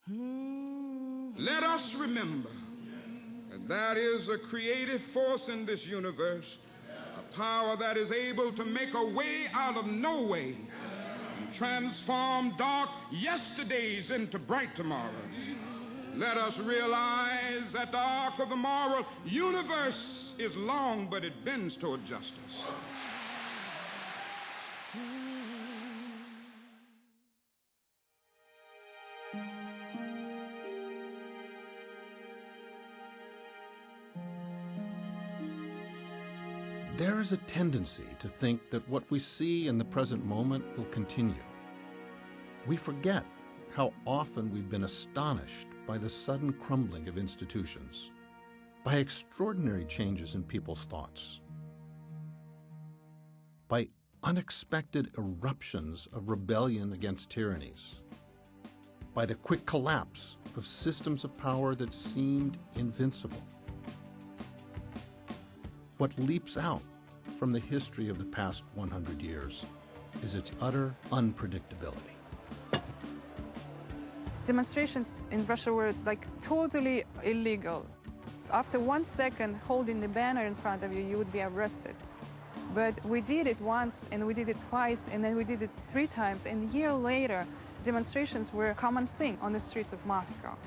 Let us remember that there is a creative force in this universe, a power that is able to make a way out of no way and transform dark yesterdays into bright tomorrows. Let us realize that the arc of the moral universe is long, but it bends toward justice. There is a tendency to think that what we see in the present moment will continue. We forget how often we've been astonished by the sudden crumbling of institutions, by extraordinary changes in people's thoughts, by unexpected eruptions of rebellion against tyrannies, by the quick collapse of systems of power that seemed invincible. What leaps out from the history of the past 100 years is its utter unpredictability. Demonstrations in Russia were like totally illegal. After 1 second holding the banner in front of you, you would be arrested. But we did it once, and we did it twice, and then we did it 3 times, and a year later, demonstrations were a common thing on the streets of Moscow.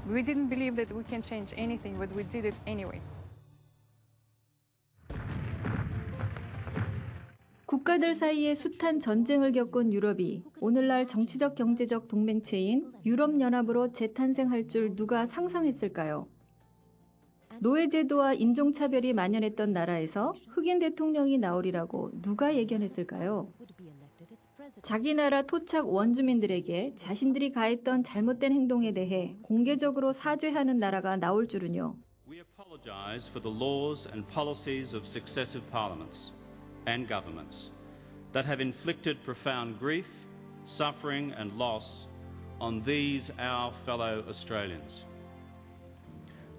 We didn't believe that we can change anything, but we did it anyway. 국가들 사이에 숱한 전쟁을 겪은 유럽이 오늘날 정치적 경제적 동맹체인 유럽연합으로 재탄생할 줄 누가 상상했을까요? 노예제도와 인종차별이 만연했던 나라에서 흑인 대통령이 나오리라고 누가 예견했을까요? 자기 나라 토착 원주민들에게 자신들이 가했던 잘못된 행동에 대해 공개적으로 사죄하는 나라가 나올 줄은요. We apologize for the laws and policies of successive parliaments and governments that have inflicted profound grief, suffering and loss on these our fellow Australians.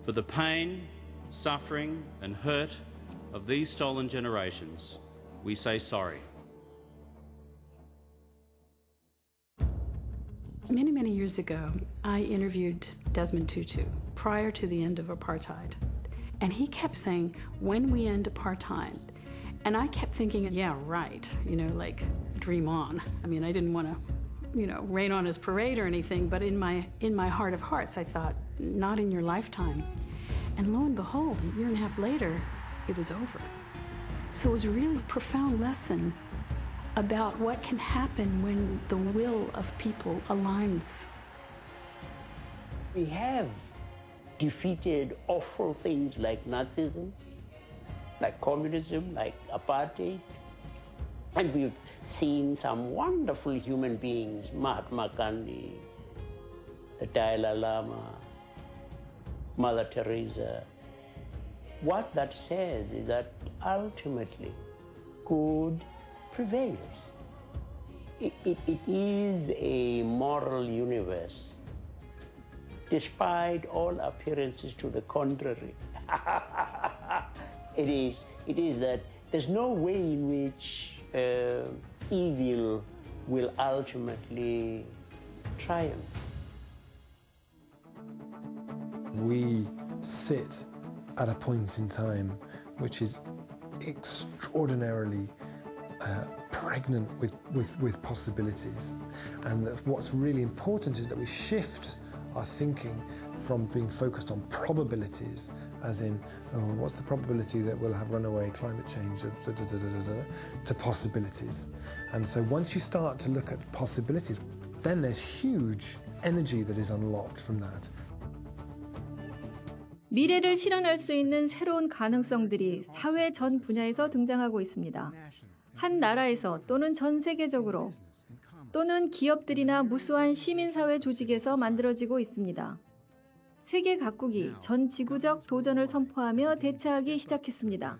For the pain, suffering and hurt of these stolen generations, we say sorry. Many, many years ago, I interviewed Desmond Tutu prior to the end of apartheid. And he kept saying, when we end apartheid, and I kept thinking, yeah, right, like dream on. I mean, I didn't want to, rain on his parade or anything, but in my heart of hearts, I thought, not in your lifetime. And lo and behold, a year and a half later, it was over. So it was a really profound lesson about what can happen when the will of people aligns. We have defeated awful things like Nazism, like communism, like apartheid. And we've seen some wonderful human beings, Mahatma Gandhi, the Dalai Lama, Mother Teresa. What that says is that ultimately good prevails. It is a moral universe, despite all appearances to the contrary. It is that there's no way in which evil will ultimately triumph. We sit at a point in time which is extraordinarily pregnant with possibilities. And what's really important is that we shift our thinking from being focused on probabilities, as in, what's the probability that we'll have runaway climate change, to possibilities. And so once you start to look at possibilities, then there's huge energy that is unlocked from that. 미래를 실현할 수 있는 새로운 가능성들이 사회 전 분야에서 등장하고 있습니다. 한 나라에서 또는 전 세계적으로 또는 기업들이나 무수한 시민사회 조직에서 만들어지고 있습니다. 세계 각국이 전 지구적 도전을 선포하며 대처하기 시작했습니다.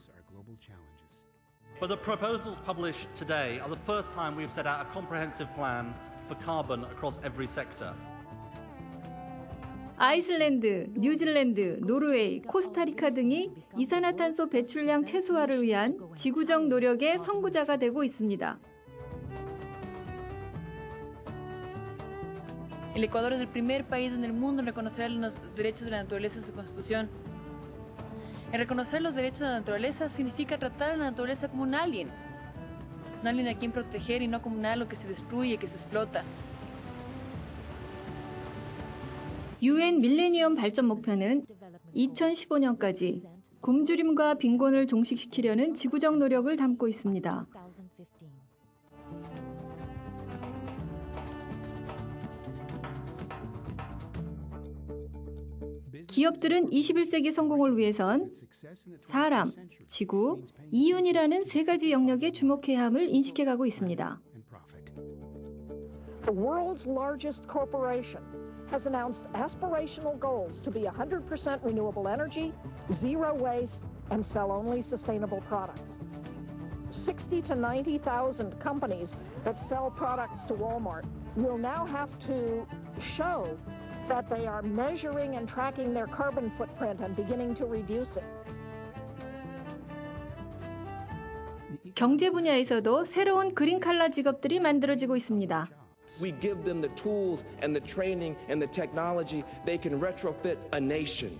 But the proposals published today are the first time we've set out a comprehensive plan for carbon across every sector. 아이슬란드, 뉴질랜드, 노르웨이, 코스타리카 등이 이산화탄소 배출량 최소화를 위한 지구적 노력의 선구자가 되고 있습니다. El Ecuador es el primer país en el mundo en reconocer los derechos de la naturaleza en su constitución. El reconocer los derechos de la naturaleza significa tratar a la naturaleza como un alien a quien proteger y no como algo que se destruye, que se explota. UN 밀레니엄 발전 목표는 2015년까지 굶주림과 빈곤을 종식시키려는 지구적 노력을 담고 있습니다. 기업들은 21세기 성공을 위해선 사람, 지구, 이윤이라는 세 가지 영역에 주목해야 함을 인식해가고 있습니다. The world's largest corporation has announced aspirational goals to be 100% renewable energy, zero waste, and sell only sustainable products. 60 to 90,000 companies that sell products to Walmart will now have to show that they are measuring and tracking their carbon footprint and beginning to reduce it. 경제 분야에서도 새로운 그린 칼라 직업들이 만들어지고 있습니다. We give them the tools and the training and the technology, they can retrofit a nation.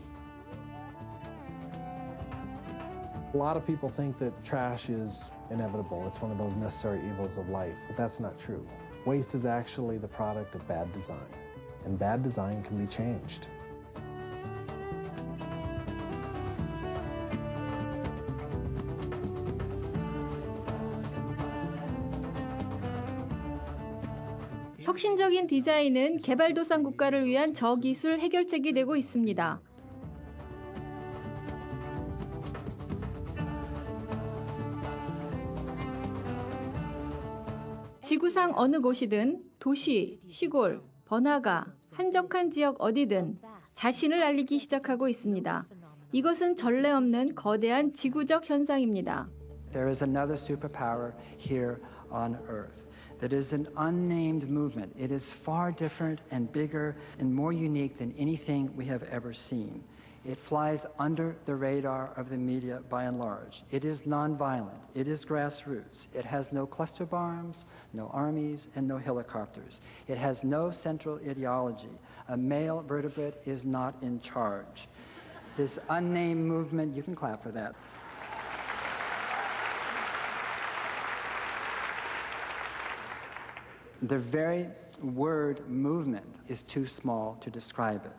A lot of people think that trash is inevitable. It's one of those necessary evils of life, but that's not true. Waste is actually the product of bad design, and bad design can be changed. 혁신적인 디자인은 개발도상 국가를 위한 저기술 해결책이 되고 있습니다. 지구상 어느 곳이든 도시, 시골, 번화가, 한적한 지역 어디든 자신을 알리기 시작하고 있습니다. 이것은 전례 없는 거대한 지구적 현상입니다. There is another superpower here on Earth. That is an unnamed movement. It is far different and bigger and more unique than anything we have ever seen. It flies under the radar of the media by and large. It is nonviolent. It is grassroots. It has no cluster bombs, no armies, and no helicopters. It has no central ideology. A male vertebrate is not in charge. This unnamed movement, you can clap for that. The very word movement is too small to describe it.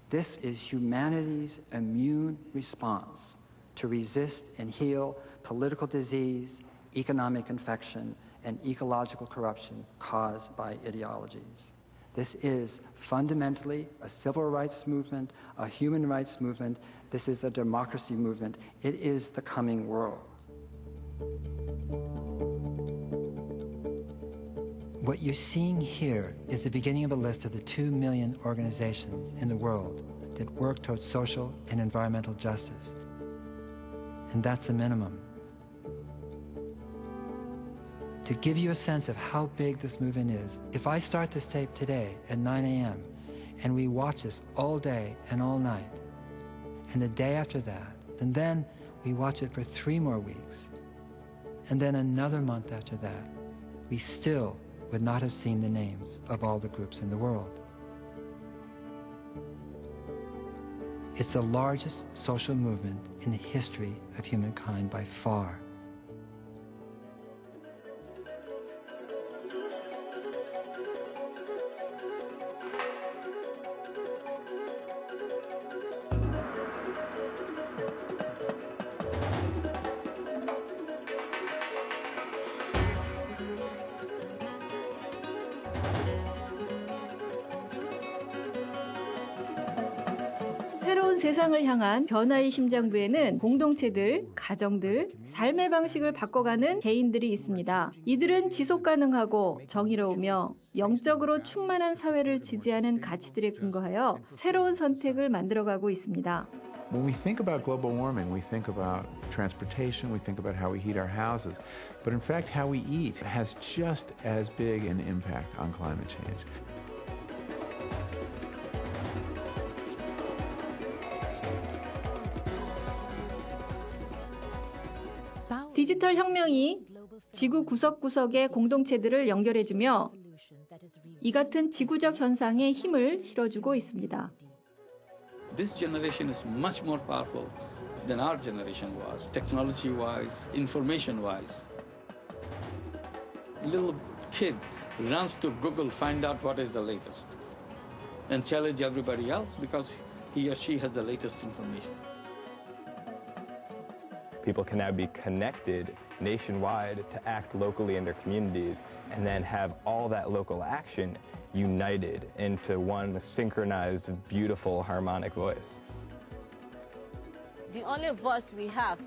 This is humanity's immune response to resist and heal political disease, economic infection, and ecological corruption caused by ideologies. This is fundamentally a civil rights movement, a human rights movement. This is a democracy movement. It is the coming world. What you're seeing here is the beginning of a list of the 2 million organizations in the world that work towards social and environmental justice. And that's a minimum. To give you a sense of how big this movement is, if I start this tape today at 9 a.m. and we watch this all day and all night, and the day after that, and then we watch it for 3 more weeks, and then another month after that, we still would not have seen the names of all the groups in the world. It's the largest social movement in the history of humankind by far. 새로운 세상을 향한 변화의 심장부에는 공동체들, 가정들, 삶의 방식을 바꿔가는 개인들이 있습니다. 이들은 지속가능하고 정의로우며 영적으로 충만한 사회를 지지하는 가치들에 근거하여 새로운 선택을 만들어가고 있습니다. When we think about global warming, we think about transportation, we think about how we heat our houses. But in fact, how we eat has just as big an impact on climate change. 디지털 혁명이 지구 구석구석의 공동체들을 연결해주며 이 같은 지구적 현상에 힘을 실어주고 있습니다. This generation is much more powerful than our generation was, technology-wise, information-wise. Little kid runs to Google, find out what is the latest, and challenge everybody else because he or she has the latest information. People can now be connected nationwide to act locally in their communities and then have all that local action united into one synchronized, beautiful, harmonic voice. The only voice we have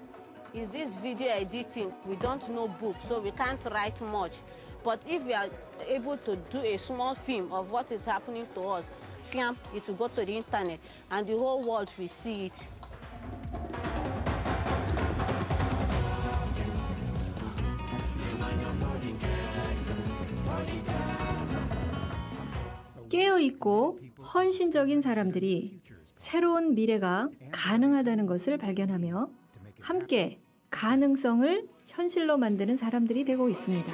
is this video editing. We don't know books, so we can't write much. But if we are able to do a small film of what is happening to us, it will go to the internet and the whole world will see it. 깨어있고 헌신적인 사람들이 새로운 미래가 가능하다는 것을 발견하며 함께 가능성을 현실로 만드는 사람들이 되고 있습니다.